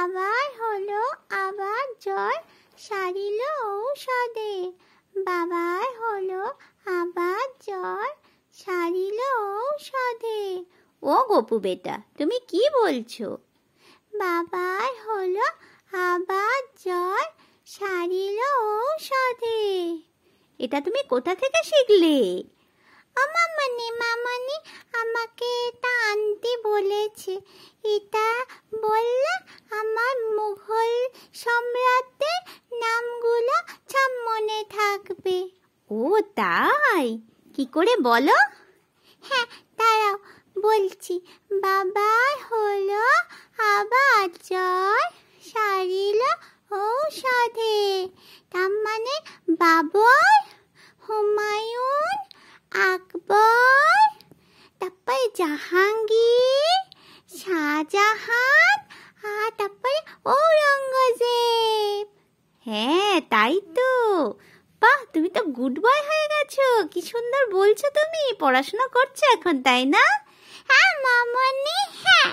বাবার হলো আবার জ্বর, সারিল ঔষধে। বাবার হলো আবার জ্বর, সারিল ঔষধে। ও গপু বেটা, তুমি কি বলছো? বাবার হলো আবার জ্বর, সারিল ঔষধে। এটা তুমি কোথা থেকে শিখলে? মামনি আমাকে এটা আনতে বলেছে। এটা বললে আমার মুঘল সম্রাটদের নামগুলো সব মনে থাকবে। ও তাই? কি করে বলো? হ্যাঁ দাঁড়াও বলছি। বাবার হলো আবার জ্বর, সারিল ঔষধে। তার মানে বাবর, হুমায়ুন, আকবর, তারপরে জাহাঙ্গীর, শাহজাহান, আর তারপরে ঔরঙ্গজেব। হ্যাঁ তাই তো। বাহ, তুমি তো গুড বয় হয়ে গেছো। কি সুন্দর বলছো তুমি। পড়াশোনা করছো এখন, তাই না? হ্যাঁ মামনি, হ্যাঁ।